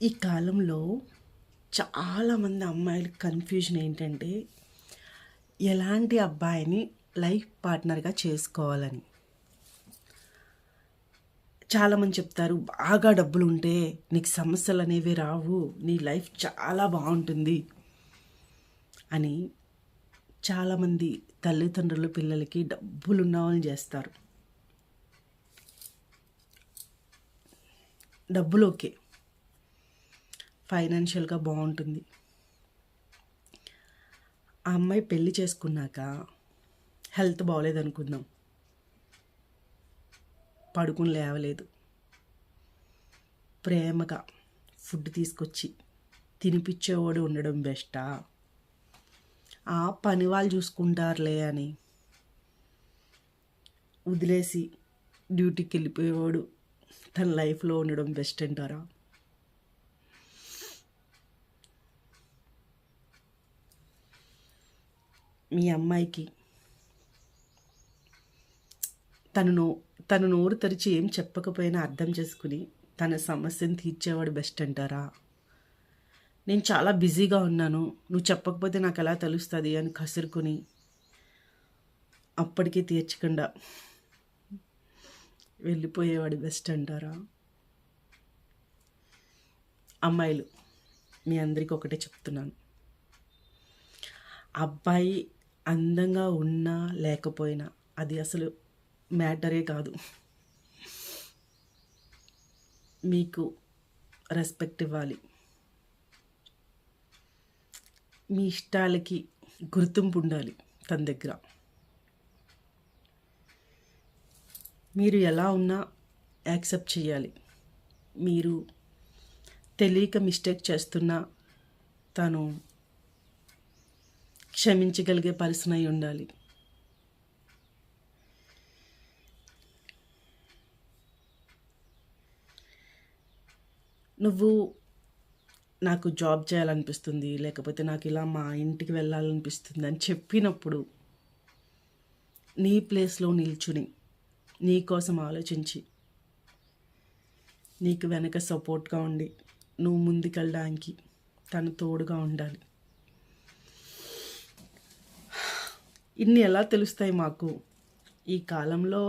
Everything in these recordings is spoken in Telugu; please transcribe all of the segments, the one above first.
ఈ కాలంలో చాలామంది అమ్మాయిల కన్ఫ్యూజన్ ఏంటంటే ఎలాంటి అబ్బాయిని లైఫ్ పార్ట్నర్గా చేసుకోవాలని. చాలామంది చెప్తారు, బాగా డబ్బులు ఉంటే నీకు సమస్యలు అనేవి రావు, నీ లైఫ్ చాలా బాగుంటుంది అని. చాలామంది తల్లిదండ్రులు పిల్లలకి డబ్బులు ఉన్న వాళ్ళని చేస్తారు. డబ్బులు ఓకే, ఫైనాన్షియల్గా బాగుంటుంది. ఆ అమ్మాయి పెళ్లి చేసుకున్నాక హెల్త్ బాగోలేదనుకుందాం, పడుకుని లేవలేదు, ప్రేమగా ఫుడ్ తీసుకొచ్చి తినిపించేవాడు ఉండడం బెస్టా, ఆ పని వాళ్ళు చూసుకుంటారులే అని వదిలేసి డ్యూటీకి వెళ్ళిపోయేవాడు తన లైఫ్లో ఉండడం బెస్ట్ అంటారా? మీ అమ్మాయికి తను నోరు తెరిచి ఏం చెప్పకపోయినా అర్థం చేసుకుని తన సమస్యను తీర్చేవాడు బెస్ట్ అంటారా? నేను చాలా బిజీగా ఉన్నాను, నువ్వు చెప్పకపోతే నాకు ఎలా తెలుస్తుంది అని కసురుకొని అప్పటికే తీర్చకుండా వెళ్ళిపోయేవాడు బెస్ట్ అంటారా? అమ్మాయిలు, మీ అందరికీ ఒకటే చెప్తున్నాను, అబ్బాయి అందంగా ఉన్నా లేకపోయినా అది అసలు మ్యాటరే కాదు. మీకు రెస్పెక్ట్ ఇవ్వాలి, మీ ఇష్టాలకి గుర్తింపు ఉండాలి తన దగ్గర. మీరు ఎలా ఉన్నా యాక్సెప్ట్ చేయాలి. మీరు తెలియక మిస్టేక్ చేస్తున్నా తను క్షమించగలిగే పర్సన్ అయి ఉండాలి. నువ్వు నాకు జాబ్ చేయాలనిపిస్తుంది, లేకపోతే నాకు ఇలా మా ఇంటికి వెళ్ళాలనిపిస్తుంది అని చెప్పినప్పుడు నీ ప్లేస్లో నిల్చుని నీ కోసం ఆలోచించి నీకు వెనక సపోర్ట్గా ఉండి నువ్వు ముందుకెళ్ళడానికి తను తోడుగా ఉండాలి. ఇన్ని ఎలా తెలుస్తాయి మాకు? ఈ కాలంలో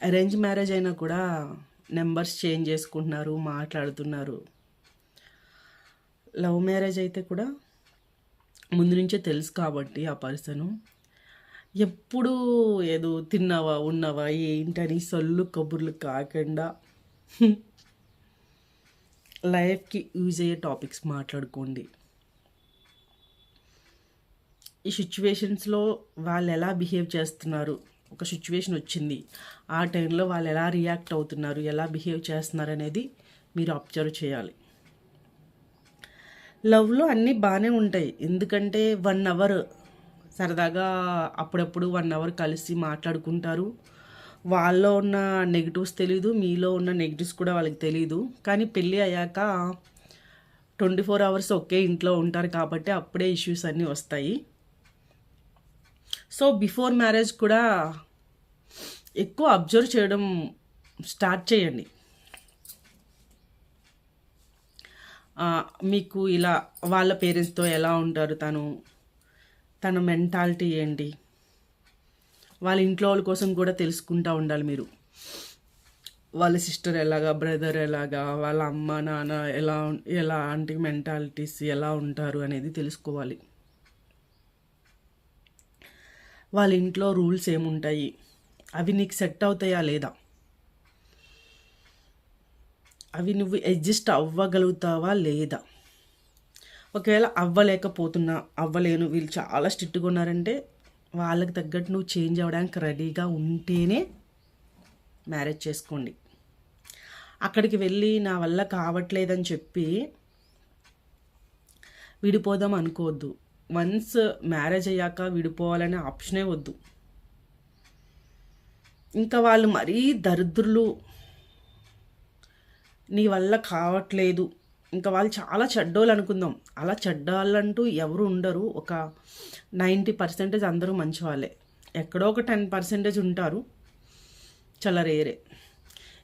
అరేంజ్ మ్యారేజ్ అయినా కూడా నెంబర్స్ చేంజ్ చేసుకుంటున్నారు, మాట్లాడుతున్నారు. లవ్ మ్యారేజ్ అయితే కూడా ముందు నుంచే తెలుసు కాబట్టి ఆ పర్సను ఎప్పుడు ఏదో తిన్నావా ఉన్నావా ఏంటని సొల్లు కబుర్లు కాకుండా లైఫ్కి యూజ్ అయ్యే టాపిక్స్ మాట్లాడుకోండి. ఈ సిచ్యువేషన్స్లో వాళ్ళు ఎలా బిహేవ్ చేస్తున్నారు, ఒక సిచ్యువేషన్ వచ్చింది, ఆ టైంలో వాళ్ళు ఎలా రియాక్ట్ అవుతున్నారు, ఎలా బిహేవ్ చేస్తున్నారు అనేది మీరు అబ్జర్వ్ చేయాలి. లవ్లో అన్నీ బాగానే ఉంటాయి, ఎందుకంటే 1 అవర్ సరదాగా అప్పుడప్పుడు 1 అవర్ కలిసి మాట్లాడుకుంటారు. వాళ్ళలో ఉన్న నెగిటివ్స్ తెలీదు, మీలో ఉన్న నెగిటివ్స్ కూడా వాళ్ళకి తెలీదు. కానీ పెళ్ళి అయ్యాక 24 అవర్స్ ఒకే ఇంట్లో ఉంటారు కాబట్టి అప్పుడే ఇష్యూస్ అన్నీ వస్తాయి. సో బిఫోర్ మ్యారేజ్ కూడా ఎక్కువ అబ్జర్వ్ చేయడం స్టార్ట్ చేయండి. మీకు ఇలా వాళ్ళ పేరెంట్స్తో ఎలా ఉంటారు, తన మెంటాలిటీ ఏంటి, వాళ్ళ ఇంట్లో వాళ్ళ కోసం కూడా తెలుసుకుంటూ ఉండాలి మీరు. వాళ్ళ సిస్టర్ ఎలాగా, బ్రదర్ ఎలాగా, వాళ్ళ అమ్మ నాన్న ఎలాంటి మెంటాలిటీస్ ఎలా ఉంటారు అనేది తెలుసుకోవాలి. వాళ్ళ ఇంట్లో రూల్స్ ఏముంటాయి, అవి నీకు సెట్ అవుతాయా లేదా, అవి నువ్వు అడ్జస్ట్ అవ్వగలుగుతావా లేదా. ఒకవేళ అవ్వలేను, వీళ్ళు చాలా స్ట్రిక్ట్గా ఉన్నారంటే వాళ్ళకి తగ్గట్టు నువ్వు చేంజ్ అవ్వడానికి రెడీగా ఉంటేనే మ్యారేజ్ చేసుకోండి. అక్కడికి వెళ్ళి నా వల్ల కావట్లేదని చెప్పి విడిపోదాం అనుకోవద్దు. వన్స్ మ్యారేజ్ అయ్యాక విడిపోవాలనే ఆప్షనే వద్దు. ఇంకా వాళ్ళు మరీ దరిద్రులు, నీ వల్ల కావట్లేదు, ఇంకా వాళ్ళు చాలా చెడ్డోళ్ళు అనుకుందాం. అలా చెడ్డవాళ్ళంటూ ఎవరు ఉండరు. ఒక 90% అందరూ మంచి వాళ్ళే, ఎక్కడో ఒక 10% ఉంటారు, చాలా రేరే.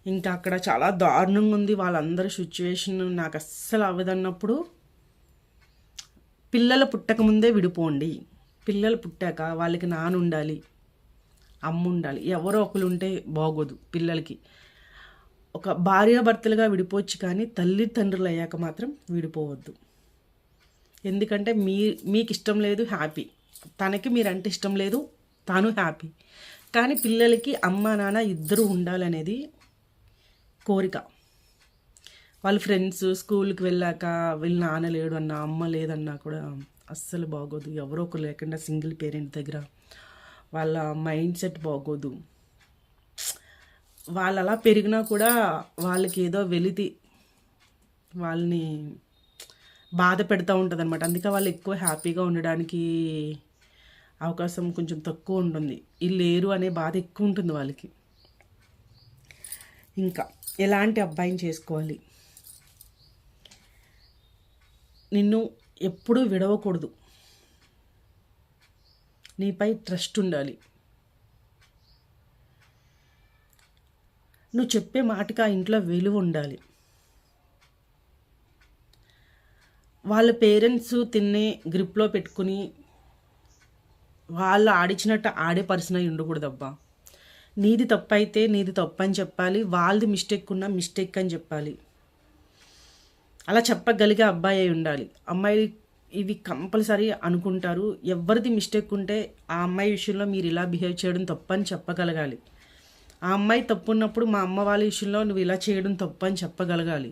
ఇంకా అక్కడ చాలా దారుణంగా ఉంది వాళ్ళందరి సిచ్యువేషన్, నాకు అస్సలు అవ్వదన్నప్పుడు పిల్లలు పుట్టకముందే విడిపోండి. పిల్లలు పుట్టాక వాళ్ళకి నాన్న ఉండాలి, అమ్మ ఉండాలి, ఎవరో ఒకరు ఉంటే బాగోదు పిల్లలకి. ఒక భార్యాభర్తలుగా విడిపోవచ్చు కానీ తల్లిదండ్రులు అయ్యాక మాత్రం విడిపోవద్దు. ఎందుకంటే మీకు ఇష్టం లేదు హ్యాపీ, తనకి మీరంటే ఇష్టం లేదు తాను హ్యాపీ, కానీ పిల్లలకి అమ్మ నాన్న ఇద్దరు ఉండాలనేది కోరిక. వాళ్ళ ఫ్రెండ్స్ స్కూల్కి వెళ్ళాక వీళ్ళ నాన్న లేడు అన్నా అమ్మ లేదన్నా కూడా అస్సలు బాగోదు. ఎవరో ఒకరు లేకుండా సింగిల్ పేరెంట్ దగ్గర వాళ్ళ మైండ్ సెట్ బాగోదు. వాళ్ళు అలా పెరిగినా కూడా వాళ్ళకి ఏదో వెలితి వాళ్ళని బాధ పెడతా ఉంటుంది అనమాట. అందుకే వాళ్ళు ఎక్కువ హ్యాపీగా ఉండడానికి అవకాశం కొంచెం తక్కువ ఉంటుంది. వీళ్ళు లేరు అనే బాధ ఎక్కువ ఉంటుంది వాళ్ళకి. ఇంకా ఎలాంటి అబ్బాయిని చేసుకోవాలి? నిన్ను ఎప్పుడూ విడవకూడదు, నీపై ట్రస్ట్ ఉండాలి, నువ్వు చెప్పే మాటకి ఆ ఇంట్లో విలువ ఉండాలి, వాళ్ళ పేరెంట్స్ తిన్నే గ్రిప్లో పెట్టుకుని వాళ్ళు ఆడిచ్చినట్టు ఆడే పర్సన్ అయి ఉండకూడదబ్బా. నీది తప్పు అయితే నీది తప్పు అని చెప్పాలి, వాళ్ళది మిస్టేక్ ఉన్నా మిస్టేక్ అని చెప్పాలి. అలా చెప్పగలిగే అబ్బాయి అయి ఉండాలి. అమ్మాయి ఇవి కంపల్సరీ అనుకుంటారు. ఎవరిది మిస్టేక్ ఉంటే ఆ అమ్మాయి విషయంలో మీరు ఇలా బిహేవ్ చేయడం తప్పని చెప్పగలగాలి. ఆ అమ్మాయి తప్పు ఉన్నప్పుడు మా అమ్మ వాళ్ళ విషయంలో నువ్వు ఇలా చేయడం తప్పని చెప్పగలగాలి.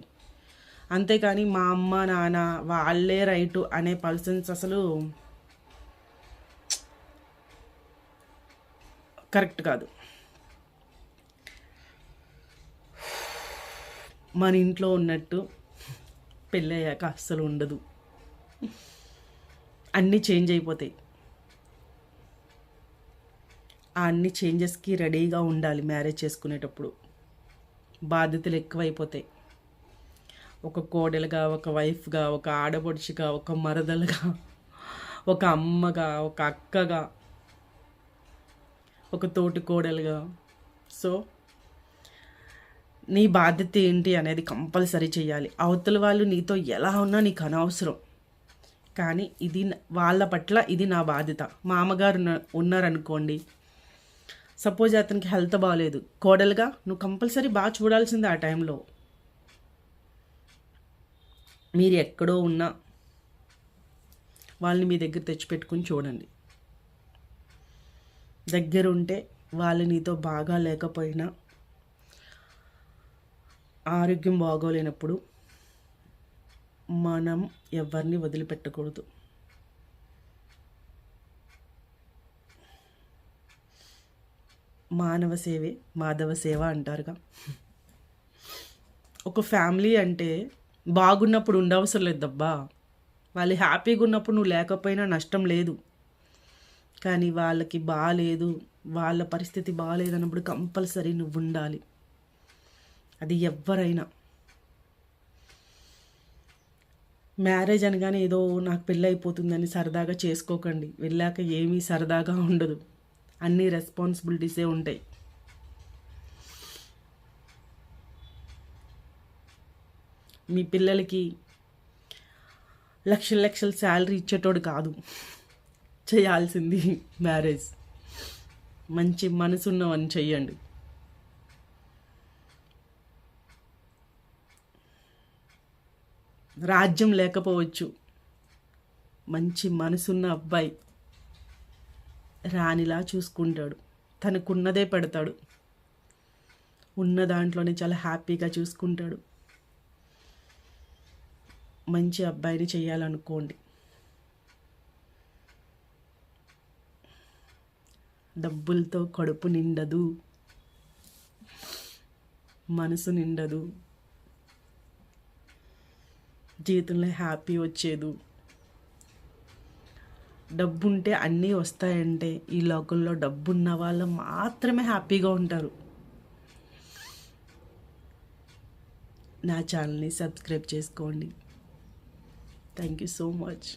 అంతేకాని మా అమ్మ నాన్న వాళ్ళే రైటు అనే పర్సన్స్ అసలు కరెక్ట్ కాదు. మన ఇంట్లో ఉన్నట్టు పెళ్ళయ్యాక అస్సలు ఉండదు. అన్నీ చేంజ్ అయిపోతాయి. ఆ అన్ని చేంజెస్కి రెడీగా ఉండాలి. మ్యారేజ్ చేసుకునేటప్పుడు బాధ్యతలు ఎక్కువైపోతాయి. ఒక కోడలుగా, ఒక వైఫ్గా, ఒక ఆడపడుచుగా, ఒక మరదలుగా, ఒక అమ్మగా, ఒక అక్కగా, ఒక తోటి కోడలుగా. సో నీ బాధ్యత ఏంటి అనేది కంపల్సరీ చేయాలి. అవతల వాళ్ళు నీతో ఎలా ఉన్నా నీకు అనవసరం, కానీ ఇది వాళ్ళ పట్ల ఇది నా బాధ్యత. మా అమ్మగారు ఉన్నారనుకోండి, సపోజ్ అతనికి హెల్త్ బాగాలేదు, కోడలుగా నువ్వు కంపల్సరీ బాగా చూడాల్సిందే. ఆ టైంలో మీరు ఎక్కడో ఉన్నా వాళ్ళని మీ దగ్గర తెచ్చిపెట్టుకుని చూడండి. దగ్గరుంటే వాళ్ళు నీతో బాగా లేకపోయినా, ఆరోగ్యం బాగోలేనప్పుడు మనం ఎవరిని వదిలిపెట్టకూడదు. మానవ సేవే మాధవ సేవ అంటారుగా. ఒక ఫ్యామిలీ అంటే బాగున్నప్పుడు ఉండవసరం లేదబ్బా. వాళ్ళు హ్యాపీగా ఉన్నప్పుడు నువ్వు లేకపోయినా నష్టం లేదు, కానీ వాళ్ళకి బాగాలేదు, వాళ్ళ పరిస్థితి బాగాలేదన్నప్పుడు కంపల్సరీ నువ్వు ఉండాలి. అది ఎవరైనా. మ్యారేజ్ అనగానే ఏదో నాకు పెళ్ళి అయిపోతుందని సరదాగా చేసుకోకండి. వెళ్ళాక ఏమీ సరదాగా ఉండదు, అన్ని రెస్పాన్సిబిలిటీసే ఉంటాయి. మీ పిల్లలకి లక్షల లక్షల శాలరీ ఇచ్చేటోడు కాదు చేయాల్సింది మ్యారేజ్. మంచి మనసున్నవని చెయ్యండి. రాజ్యం లేకపోవచ్చు, మంచి మనసున్న అబ్బాయి రాణిలా చూసుకుంటాడు, తనకున్నదే పెడతాడు, ఉన్న దాంట్లోనే చాలా హ్యాపీగా చూసుకుంటాడు. మంచి అబ్బాయిని చేయాలనుకోండి. డబ్బులతో కడుపు నిండదు, మనసు నిండదు, జీవితంలో హ్యాపీ వచ్చేదు. డబ్బు ఉంటే అన్నీ వస్తాయంటే ఈ లోకంలో డబ్బున్న వాళ్ళు మాత్రమే హ్యాపీగా ఉంటారు. నా ఛానల్ని సబ్స్క్రైబ్ చేసుకోండి. Thank you so much.